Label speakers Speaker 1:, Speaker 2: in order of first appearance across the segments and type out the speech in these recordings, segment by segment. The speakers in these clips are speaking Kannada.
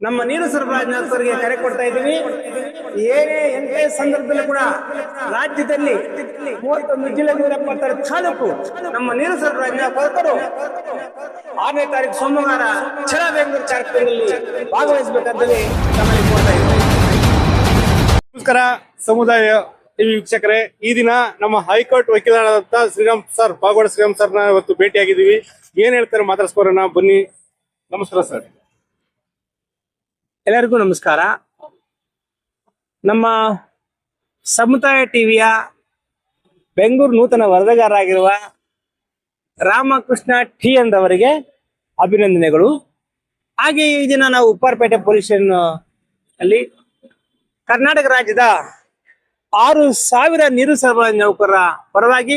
Speaker 1: ನಮ್ಮ ನೀರು ಸರಬರಾಜಿನವರಿಗೆ ಕರೆ ಕೊಡ್ತಾ ಇದ್ದೀವಿ. ಏನೇ ಎಂಟೇ ಸಂದರ್ಭದಲ್ಲೂ ಕೂಡ ರಾಜ್ಯದಲ್ಲಿ 31 ಜಿಲ್ಲೆ 176 ತಾಲೂಕು ನಮ್ಮ ನೀರು ಸರಬರಾಜಿನ ವರ್ಕರು 6ನೇ ತಾರೀಕು ಸೋಮವಾರ ಛಲ ಬೆಂಗಳೂರು ಕಾರ್ಯಕ್ರಮದಲ್ಲಿ ಭಾಗವಹಿಸಬೇಕಂತಲೇ ತಮ್ಮಲ್ಲಿ ಕೋರ್ತಾ ಇದ್ದೀವಿ.
Speaker 2: ನಮಸ್ಕಾರ ಸಮುದಾಯ ಟಿವಿ ವೀಕ್ಷಕರೇ, ಈ ದಿನ ನಮ್ಮ ಹೈಕೋರ್ಟ್ ವಕೀಲರಾದಂತ ಪಾಗೋಡ ಶ್ರೀರಾಮ್ ಸರ್ನ ಇವತ್ತು ಭೇಟಿಯಾಗಿದ್ದೀವಿ. ಏನ್ ಹೇಳ್ತಾರೆ ಮಾತಾಡ್ಸ್ಕೋರೋಣ ಬನ್ನಿ. ನಮಸ್ಕಾರ ಸರ್.
Speaker 1: ಎಲ್ಲರಿಗೂ ನಮಸ್ಕಾರ. ನಮ್ಮ ಸಮುದಾಯ ಟಿವಿಯ ಬೆಂಗಳೂರು ನೂತನ ವರದಿಗಾರರಾಗಿರುವ ರಾಮಕೃಷ್ಣ ಟಿ ಎಂದವರಿಗೆ ಅಭಿನಂದನೆಗಳು. ಹಾಗೆ ಈ ದಿನ ನಾವು ಉಪ್ಪಾರಪೇಟೆ ಪೊಲೀಸ್ ಸ್ಟೇಷನ್ ಅಲ್ಲಿ ಕರ್ನಾಟಕ ರಾಜ್ಯದ 6,000 ನೀರು ಸರಬರಾಜು ನೌಕರರ ಪರವಾಗಿ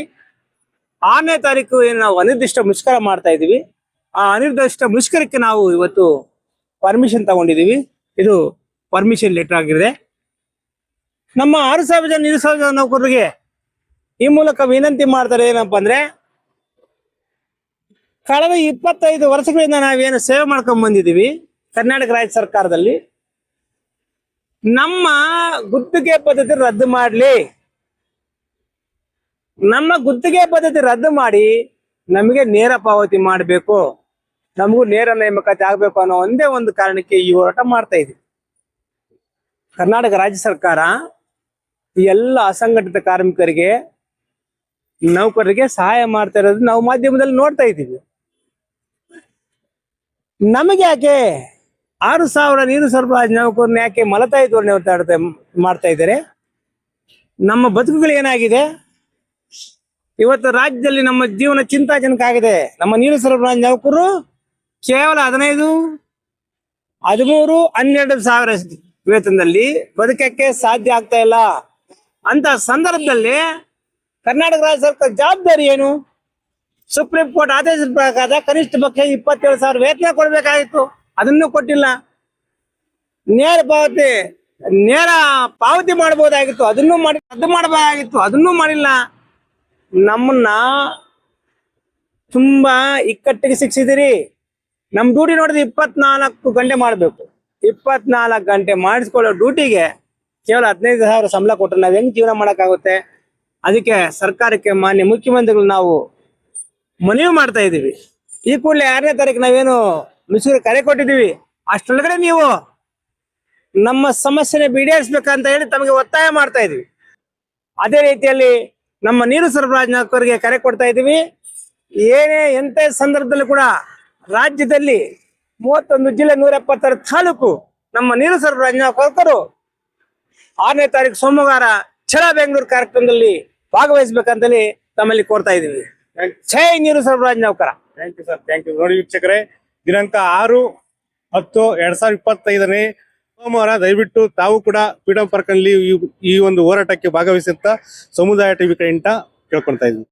Speaker 1: 6ನೇ ತಾರೀಕು ಏನು ನಾವು ಅನಿರ್ದಿಷ್ಟ ಮುಷ್ಕರ ಮಾಡ್ತಾ ಇದ್ದೀವಿ. ಆ ಅನಿರ್ದಿಷ್ಟ ಮುಷ್ಕರಕ್ಕೆ ನಾವು ಇವತ್ತು ಪರ್ಮಿಷನ್ ತಗೊಂಡಿದ್ದೀವಿ. ಇದು ಪರ್ಮಿಷನ್ ಲೆಟರ್ ಆಗಿದೆ. ನಮ್ಮ 6,000 ಜನ ನೀರು ಸರಬರಾಜು ನೌಕರರಿಗೆ ಈ ಮೂಲಕ ವಿನಂತಿ ಮಾಡ್ತಾರೆ. ಏನಪ್ಪಾ ಅಂದ್ರೆ, ಕಳೆದ 25 ವರ್ಷಗಳಿಂದ ನಾವೇನು ಸೇವೆ ಮಾಡ್ಕೊಂಡ್ ಬಂದಿದ್ದೀವಿ ಕರ್ನಾಟಕ ರಾಜ್ಯ ಸರ್ಕಾರದಲ್ಲಿ, ನಮ್ಮ ಗುತ್ತಿಗೆ ಪದ್ಧತಿ ರದ್ದು ಮಾಡಲಿ. ನಮ್ಮ ಗುತ್ತಿಗೆ ಪದ್ಧತಿ ರದ್ದು ಮಾಡಿ ನಮಗೆ ನೇರ ಪಾವತಿ ಮಾಡಬೇಕು, ನಮಗೂ ನೇರ ನೇಮಕಾತಿ ಆಗ್ಬೇಕು ಅನ್ನೋ ಒಂದೇ ಒಂದು ಕಾರಣಕ್ಕೆ ಈ ಹೋರಾಟ ಮಾಡ್ತಾ ಇದ್ದೀವಿ. ಕರ್ನಾಟಕ ರಾಜ್ಯ ಸರ್ಕಾರ ಎಲ್ಲ ಅಸಂಘಟಿತ ಕಾರ್ಮಿಕರಿಗೆ, ನೌಕರರಿಗೆ ಸಹಾಯ ಮಾಡ್ತಾ ಇರೋದು ನಾವು ಮಾಧ್ಯಮದಲ್ಲಿ ನೋಡ್ತಾ ಇದ್ದೀವಿ. ನಮಗೆ ಯಾಕೆ 6,000 ನೀರು ಸರಬರಾಜು ನೌಕರನ್ನ ಯಾಕೆ ಮಲತಾಯಿ ಧೋರಣೆ ಮಾಡ್ತಾ ಇದ್ದಾರೆ? ನಮ್ಮ ಬದುಕುಗಳು ಏನಾಗಿದೆ ಇವತ್ತು? ರಾಜ್ಯದಲ್ಲಿ ನಮ್ಮ ಜೀವನ ಚಿಂತಾಜನಕ ಆಗಿದೆ. ನಮ್ಮ ನೀರು ಸರಬರಾಜು ನೌಕರು ಕೇವಲ 15, 13, 12 ಸಾವಿರ ವೇತನದಲ್ಲಿ ಬದುಕಕ್ಕೆ ಸಾಧ್ಯ ಆಗ್ತಾ ಇಲ್ಲ. ಅಂತ ಸಂದರ್ಭದಲ್ಲಿ ಕರ್ನಾಟಕ ರಾಜ್ಯ ಸರ್ಕಾರ ಜವಾಬ್ದಾರಿ ಏನು? ಸುಪ್ರೀಂ ಕೋರ್ಟ್ ಆದೇಶದ ಪ್ರಕಾರ ಕನಿಷ್ಠ ಪಕ್ಷ 27,000 ವೇತನ ಕೊಡ್ಬೇಕಾಗಿತ್ತು, ಅದನ್ನು ಕೊಟ್ಟಿಲ್ಲ. ನೇರ ಪಾವತಿ ಮಾಡಬಹುದಾಗಿತ್ತು, ಅದನ್ನು ರದ್ದು ಮಾಡಬಹುದಾಗಿತ್ತು, ಅದನ್ನೂ ಮಾಡಿಲ್ಲ. ನಮ್ಮನ್ನ ತುಂಬಾ ಇಕ್ಕಟ್ಟಿಗೆ ಶಿಕ್ಷಿಸಿದಿರಿ. ನಮ್ ಡ್ಯೂಟಿ ನೋಡಿದ್ರೆ 24 ಗಂಟೆ ಮಾಡ್ಬೇಕು. 24 ಗಂಟೆ ಮಾಡಿಸ್ಕೊಳ್ಳೋ ಡ್ಯೂಟಿಗೆ ಕೇವಲ 15,000 ಸಂಬಳ ಕೊಟ್ಟರೆ ನಾವ್ ಹೆಂಗ್ ಜೀವನ ಮಾಡಕ್ಕಾಗುತ್ತೆ? ಅದಕ್ಕೆ ಸರ್ಕಾರಕ್ಕೆ ಮಾನ್ಯ ಮುಖ್ಯಮಂತ್ರಿಗಳು ನಾವು ಮನವಿ ಮಾಡ್ತಾ ಇದ್ದೀವಿ. ಈ ಕೂಡಲೇ 6ನೇ ತಾರೀಕು ನಾವೇನು ಮುಷ್ಕರ ಕರೆ ಕೊಟ್ಟಿದ್ದೀವಿ, ಅಷ್ಟರೊಳಗಡೆ ನೀವು ನಮ್ಮ ಸಮಸ್ಯೆನ ಈಡೇರಿಸ್ಬೇಕಂತ ಹೇಳಿ ತಮಗೆ ಒತ್ತಾಯ ಮಾಡ್ತಾ ಇದೀವಿ. ಅದೇ ರೀತಿಯಲ್ಲಿ ನಮ್ಮ ನೀರು ಸರಬರಾಜು ನೌಕರರಿಗೆ ಕರೆ ಕೊಡ್ತಾ ಇದ್ದೀವಿ. ಏನೇ ಎಂತ ಸಂದರ್ಭದಲ್ಲೂ ಕೂಡ ರಾಜ್ಯದಲ್ಲಿ 31 ಜಿಲ್ಲೆ 176 ತಾಲೂಕು ನಮ್ಮ ನೀರು ಸರಬರಾಜು ನೌಕರರು 6ನೇ ತಾರೀಕು ಸೋಮವಾರ ಛಲ ಬೆಂಗಳೂರು ಕಾರ್ಯಕ್ರಮದಲ್ಲಿ ಭಾಗವಹಿಸಬೇಕಂತಲೇ ತಮ್ಮಲ್ಲಿ ಕೋರ್ತಾ ಇದ್ದೀವಿ. ಜೈ ನೀರು ಸರಬರಾಜು ನೌಕರ.
Speaker 2: Thank you sir, thank you. ನೋಡಿ ವೀಕ್ಷಕರೇ, ದಿನಾಂಕ 6/10/2025 ಸೋಮವಾರ ದಯವಿಟ್ಟು ತಾವು ಕೂಡ ಫ್ರೀಡಂ ಪಾರ್ಕ್ ಅಲ್ಲಿ ಈ ಒಂದು ಹೋರಾಟಕ್ಕೆ ಭಾಗವಹಿಸುತ್ತಾ ಸಮುದಾಯ ಟಿವಿ ಕಡೆಯಿಂದ ಕೇಳ್ಕೊಳ್ತಾ ಇದ್ವಿ.